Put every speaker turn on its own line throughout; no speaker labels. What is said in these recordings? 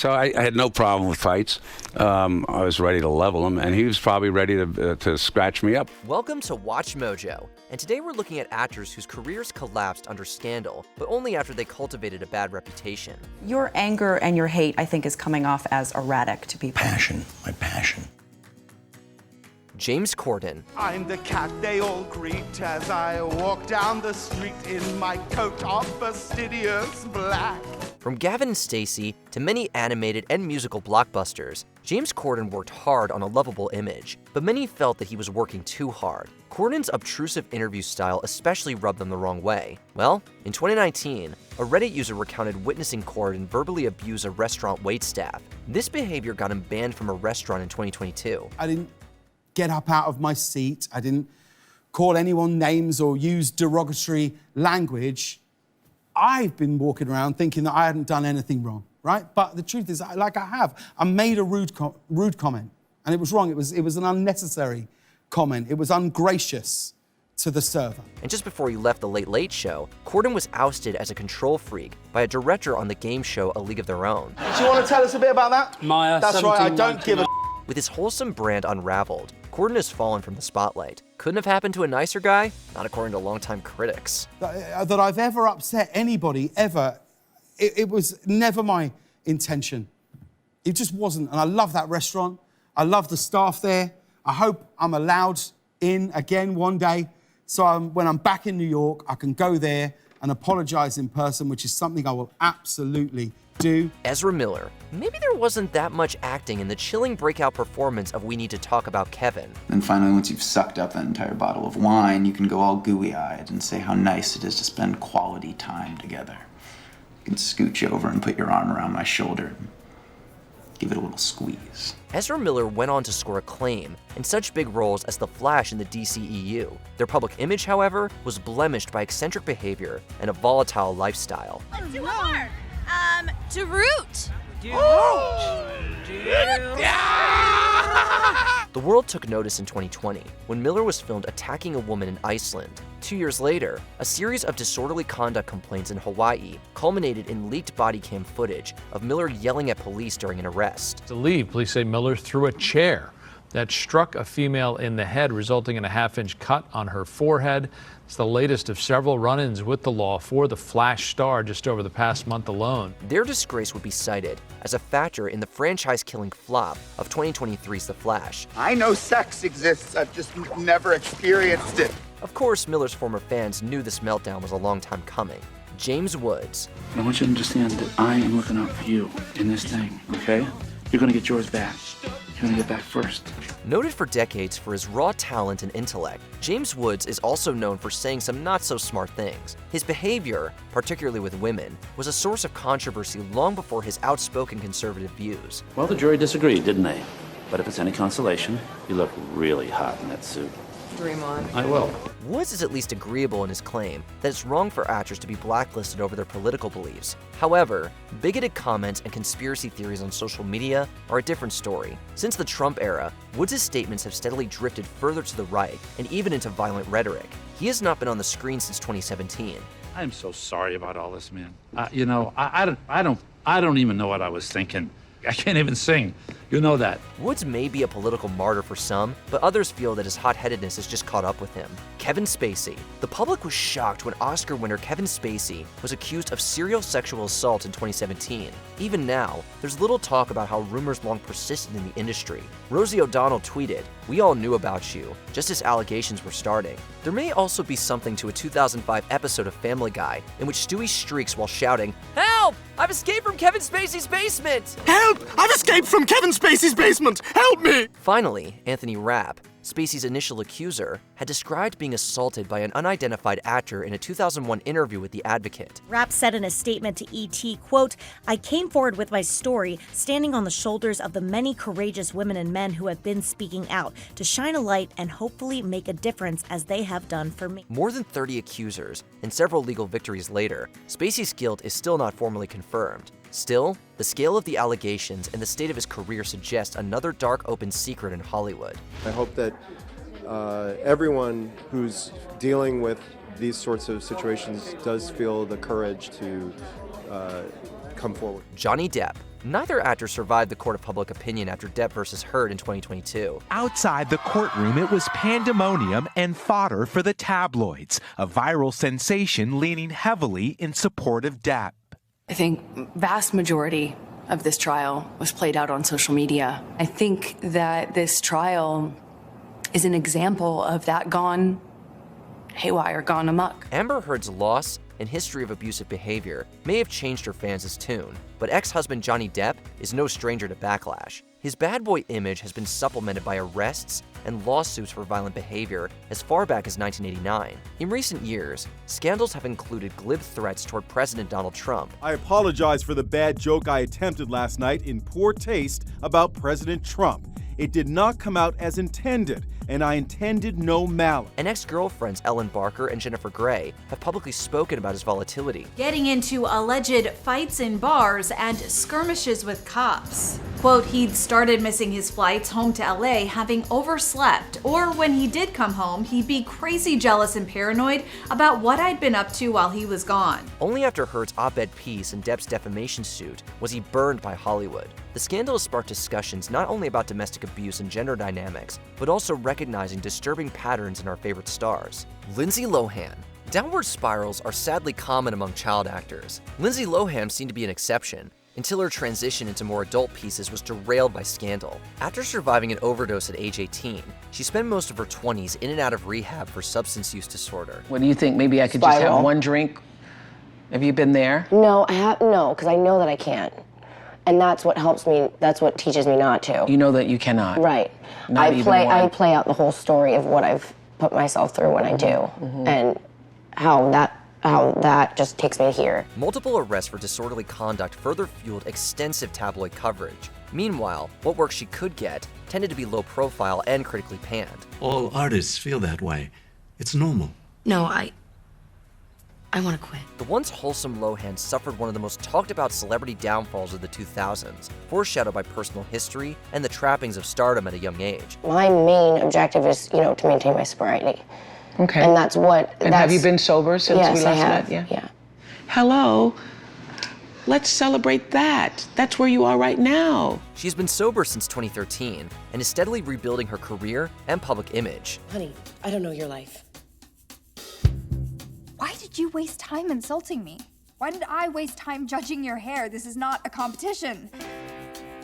So I had no problem with fights. I was ready to level him, and he was probably ready to scratch me up.
Welcome to Watch Mojo, and today we're looking at actors whose careers collapsed under scandal, but only after they cultivated a bad reputation.
Your anger and your hate, I think, is coming off as erratic to people.
Passion, my passion.
James Corden.
I'm the cat they all greet as I walk down the street in my coat of fastidious black.
From Gavin and Stacey to many animated and musical blockbusters, James Corden worked hard on a lovable image, but many felt that he was working too hard. Corden's obtrusive interview style especially rubbed them the wrong way. Well, in 2019, a Reddit user recounted witnessing Corden verbally abuse a restaurant waitstaff. This behavior got him banned from a restaurant in 2022.
I didn't get up out of my seat. I didn't call anyone names or use derogatory language. I've been walking around thinking that I hadn't done anything wrong, right? But the truth is, like I have, I made a rude comment, and it was wrong. It was an unnecessary comment. It was ungracious to the server.
And just before he left The Late Late Show, Corden was ousted as a control freak by a director on the game show A League of Their Own.
Do you want to tell us a bit about that?
Maya,
That's right, I don't give a
With his wholesome brand unraveled, Corden has fallen from the spotlight. Couldn't have happened to a nicer guy? Not according to longtime critics.
That I've ever upset anybody, ever. It was never my intention. It just wasn't. And I love that restaurant. I love the staff there. I hope I'm allowed in again one day. So when I'm back in New York, I can go there and apologize in person, which is something I will absolutely do.
Ezra Miller. Maybe there wasn't that much acting in the chilling breakout performance of We Need to Talk About Kevin.
And finally, once you've sucked up that entire bottle of wine, you can go all gooey-eyed and say how nice it is to spend quality time together. You can scooch over and put your arm around my shoulder and give it a little squeeze.
Ezra Miller went on to score acclaim in such big roles as The Flash in the DCEU. Their public image, however, was blemished by eccentric behavior and a volatile lifestyle.
Let's do one more. To root.
The world took notice in 2020 when Miller was filmed attacking a woman in Iceland. 2 years later, a series of disorderly conduct complaints in Hawaii culminated in leaked body cam footage of Miller yelling at police during an arrest.
To leave, police say Miller threw a chair that struck a female in the head, resulting in a half-inch cut on her forehead. It's the latest of several run-ins with the law for the Flash star just over the past month alone.
Their disgrace would be cited as a factor in the franchise-killing flop of 2023's The Flash.
I know sex exists, I've just never experienced it.
Of course, Miller's former fans knew this meltdown was a long time coming. James Woods.
I want you to understand that I am looking out for you in this thing, okay? You're gonna get yours back. You're gonna get back first.
Noted for decades for his raw talent and intellect, James Woods is also known for saying some not-so-smart things. His behavior, particularly with women, was a source of controversy long before his outspoken conservative views.
Well, the jury disagreed, didn't they? But if it's any consolation, you look really hot in that suit.
Dream on.
I will.
Woods is at least agreeable in his claim that it's wrong for actors to be blacklisted over their political beliefs. However, bigoted comments and conspiracy theories on social media are a different story. Since the Trump era, Woods' statements have steadily drifted further to the right and even into violent rhetoric. He has not been on the screen since 2017.
I'm so sorry about all this, man. I don't even know what I was thinking. I can't even sing. You know that.
Woods may be a political martyr for some, but others feel that his hot-headedness has just caught up with him. Kevin Spacey. The public was shocked when Oscar winner Kevin Spacey was accused of serial sexual assault in 2017. Even now, there's little talk about how rumors long persisted in the industry. Rosie O'Donnell tweeted, "We all knew about you, just as allegations were starting." There may also be something to a 2005 episode of Family Guy in which Stewie shrieks while shouting, "Help! I've escaped from Kevin Spacey's basement!"
Help! I've escaped from Kevin Spacey's basement! Help me!
Finally, Anthony Rapp, Spacey's initial accuser, had described being assaulted by an unidentified actor in a 2001 interview with The Advocate.
Rapp said in a statement to ET, quote, "I came forward with my story, standing on the shoulders of the many courageous women and men who have been speaking out, to shine a light and hopefully make a difference as they have done for me."
More than 30 accusers and several legal victories later, Spacey's guilt is still not formally confirmed. Still, the scale of the allegations and the state of his career suggest another dark open secret in Hollywood.
I hope that everyone who's dealing with these sorts of situations does feel the courage to come forward.
Johnny Depp. Neither actor survived the court of public opinion after Depp versus Heard in 2022.
Outside the courtroom, it was pandemonium and fodder for the tabloids, a viral sensation leaning heavily in support of Depp.
I think vast majority of this trial was played out on social media. I think that this trial is an example of that gone haywire, gone amok.
Amber Heard's loss and history of abusive behavior may have changed her fans' tune, but ex-husband Johnny Depp is no stranger to backlash. His bad boy image has been supplemented by arrests and lawsuits for violent behavior as far back as 1989. In recent years, scandals have included glib threats toward President Donald Trump.
I apologize for the bad joke I attempted last night in poor taste about President Trump. It did not come out as intended, and I intended no malice.
And ex-girlfriends Ellen Barker and Jennifer Grey have publicly spoken about his volatility.
Getting into alleged fights in bars and skirmishes with cops. Quote, he'd started missing his flights home to LA having overslept, or when he did come home, he'd be crazy jealous and paranoid about what I'd been up to while he was gone.
Only after Heard's op-ed piece and Depp's defamation suit was he burned by Hollywood. The scandal has sparked discussions not only about domestic abuse and gender dynamics, but also recognizing disturbing patterns in our favorite stars. Lindsay Lohan. Downward spirals are sadly common among child actors. Lindsay Lohan seemed to be an exception, until her transition into more adult pieces was derailed by scandal. After surviving an overdose at age 18, she spent most of her 20s in and out of rehab for substance use disorder.
What do you think? Maybe I could just have one drink? Have you been there?
No, no, because I know that I can't. And that's what helps me, that's what teaches me not to.
You know that you cannot?
Right. I play out the whole story of what I've put myself through when I do, and how that just takes me here.
Multiple arrests for disorderly conduct further fueled extensive tabloid coverage. Meanwhile, what work she could get tended to be low profile and critically panned.
All artists feel that way. It's normal.
No, I want to quit.
The once wholesome Lohan suffered one of the most talked about celebrity downfalls of the 2000s, foreshadowed by personal history and the trappings of stardom at a young age.
My main objective is, to maintain my sobriety.
Okay.
And that's what...
And have you been sober since we last
met?
Yeah.
Yeah.
Hello. Let's celebrate that. That's where you are right now.
She's been sober since 2013 and is steadily rebuilding her career and public image.
Honey, I don't know your life.
Why did you waste time insulting me? Why did I waste time judging your hair? This is not a competition.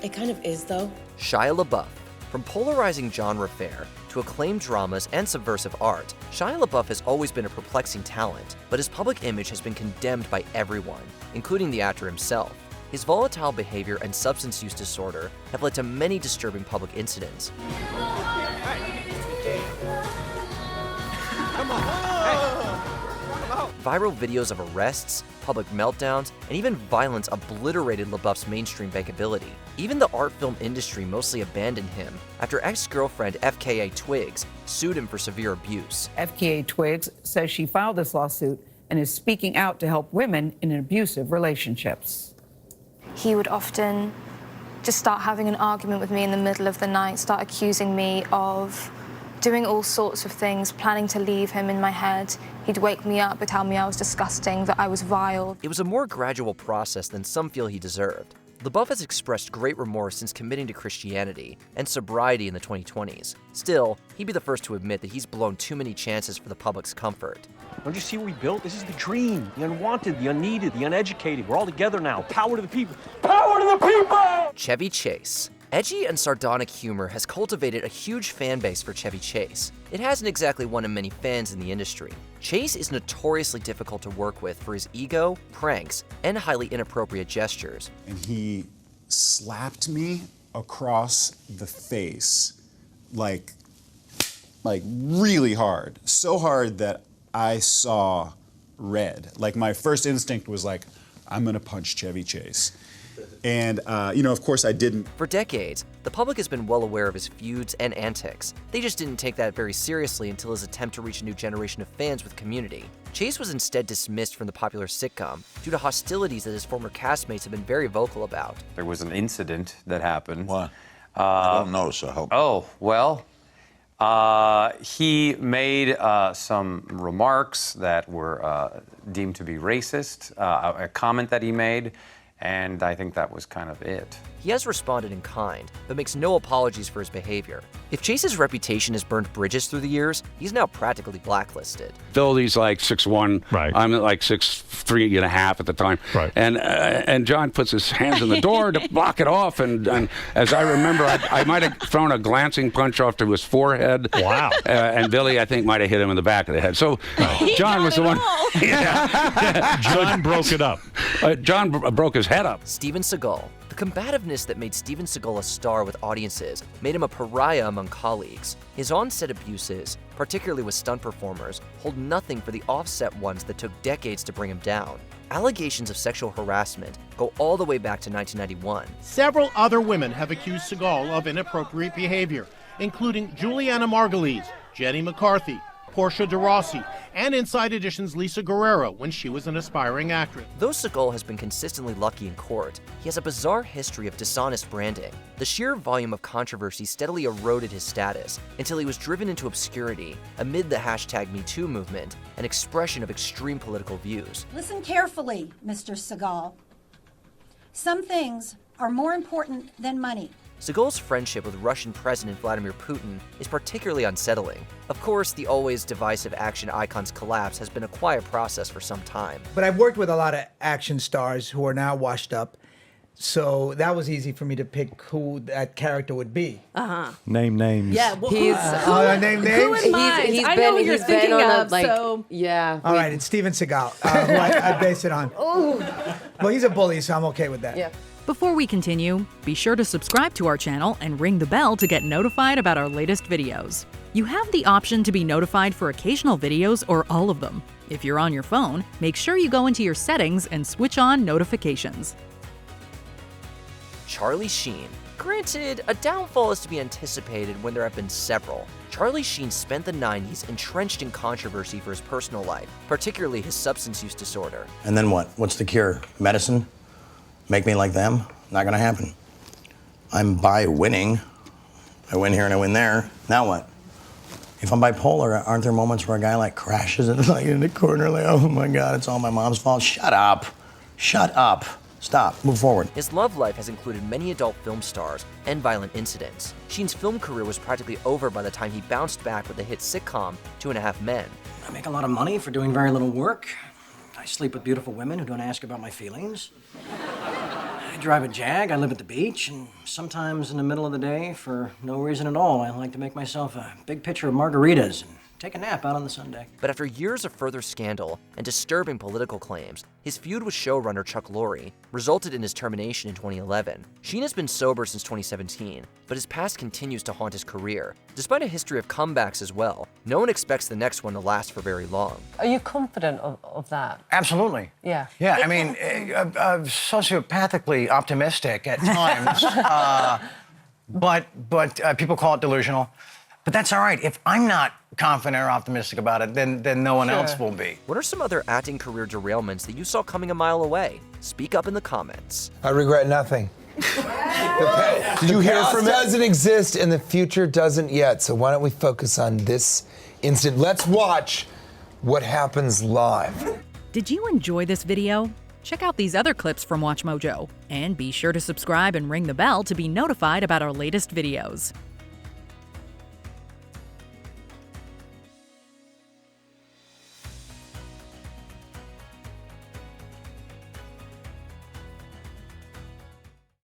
It kind of is, though.
Shia LaBeouf. From polarizing genre fare to acclaimed dramas and subversive art, Shia LaBeouf has always been a perplexing talent, but his public image has been condemned by everyone, including the actor himself. His volatile behavior and substance use disorder have led to many disturbing public incidents. Viral videos of arrests, public meltdowns, and even violence obliterated LaBeouf's mainstream bankability. Even the art film industry mostly abandoned him after ex-girlfriend FKA Twigs sued him for severe abuse.
FKA Twigs says she filed this lawsuit and is speaking out to help women in abusive relationships.
He would often just start having an argument with me in the middle of the night, start accusing me of doing all sorts of things, planning to leave him in my head. He'd wake me up and tell me I was disgusting, that I was vile.
It was a more gradual process than some feel he deserved. LaBeouf has expressed great remorse since committing to Christianity and sobriety in the 2020s. Still, he'd be the first to admit that he's blown too many chances for the public's comfort.
Don't you see what we built? This is the dream, the unwanted, the unneeded, the uneducated. We're all together now. Power to the people. Power to the people!
Chvy Chase. Edgy and sardonic humor has cultivated a huge fan base for Chvy Chase. It hasn't exactly won him many fans in the industry. Chase is notoriously difficult to work with for his ego, pranks, and highly inappropriate gestures.
And he slapped me across the face, like really hard. So hard that I saw red. Like my first instinct was like, I'm gonna punch Chvy Chase. And, of course I didn't.
For decades, the public has been well aware of his feuds and antics. They just didn't take that very seriously until his attempt to reach a new generation of fans with Community. Chase was instead dismissed from the popular sitcom due to hostilities that his former castmates have been very vocal about.
There was an incident that happened.
What? I don't know, so help.
Oh, well, he made some remarks that were deemed to be racist, a comment that he made. And I think that was kind of it.
He has responded in kind, but makes no apologies for his behavior. If Chase's reputation has burned bridges through the years, he's now practically blacklisted.
Philly's like 6'1".
Right.
I'm like 6'3.5" at the time.
Right.
And John puts his hands in the door to block it off. And as I remember, I might have thrown a glancing punch off to his forehead.
Wow.
And Billy, I think, might have hit him in the back of the head. So John was the one.
John broke it up.
John broke his head up.
Steven Seagal. The combativeness that made Steven Seagal a star with audiences made him a pariah among colleagues. His on-set abuses, particularly with stunt performers, hold nothing for the offset ones that took decades to bring him down. Allegations of sexual harassment go all the way back to 1991.
Several other women have accused Seagal of inappropriate behavior, including Juliana Margulies, Jenny McCarthy, Portia de Rossi, and Inside Edition's Lisa Guerrero when she was an aspiring actress.
Though Seagal has been consistently lucky in court, he has a bizarre history of dishonest branding. The sheer volume of controversy steadily eroded his status until he was driven into obscurity amid the #MeToo movement, an expression of extreme political views.
Listen carefully, Mr. Seagal. Some things are more important than money.
Seagal's friendship with Russian President Vladimir Putin is particularly unsettling. Of course, the always divisive action icon's collapse has been a quiet process for some time.
But I've worked with a lot of action stars who are now washed up, so that was easy for me to pick who that character would be.
Name names.
Yeah, well,
Name names?
Who in mind? I know who you're thinking of, so... Yeah.
All right, it's Steven Seagal, who I base it on. Well, he's a bully, so I'm okay with that.
Yeah.
Before we continue, be sure to subscribe to our channel and ring the bell to get notified about our latest videos. You have the option to be notified for occasional videos or all of them. If you're on your phone, make sure you go into your settings and switch on notifications.
Charlie Sheen. Granted, a downfall is to be anticipated when there have been several. Charlie Sheen spent the 90s entrenched in controversy for his personal life, particularly his substance use disorder.
And then what? What's the cure? Medicine? Make me like them? Not gonna happen. I'm by winning. I win here and I win there. Now what? If I'm bipolar, aren't there moments where a guy like crashes and like in the corner, like, oh my God, it's all my mom's fault? Shut up. Shut up. Stop. Move forward.
His love life has included many adult film stars and violent incidents. Sheen's film career was practically over by the time he bounced back with the hit sitcom 2.5 Men.
I make a lot of money for doing very little work. I sleep with beautiful women who don't ask about my feelings. I drive a Jag, I live at the beach, and sometimes in the middle of the day, for no reason at all, I like to make myself a big pitcher of margaritas and take a nap out on the Sunday.
But after years of further scandal and disturbing political claims, his feud with showrunner Chuck Lorre resulted in his termination in 2011. Sheen has been sober since 2017, but his past continues to haunt his career. Despite a history of comebacks as well, no one expects the next one to last for very long.
Are you confident of that?
Absolutely.
Yeah.
Yeah, I mean, sociopathically optimistic at times, but people call it delusional. But that's all right. If I'm not confident or optimistic about it, then no one else will be.
What are some other acting career derailments that you saw coming a mile away? Speak up in the comments.
I regret nothing. Did you hear from it? The past doesn't exist and the future doesn't yet. So why don't we focus on this instant? Let's watch what happens live.
Did you enjoy this video? Check out these other clips from WatchMojo. And be sure to subscribe and ring the bell to be notified about our latest videos.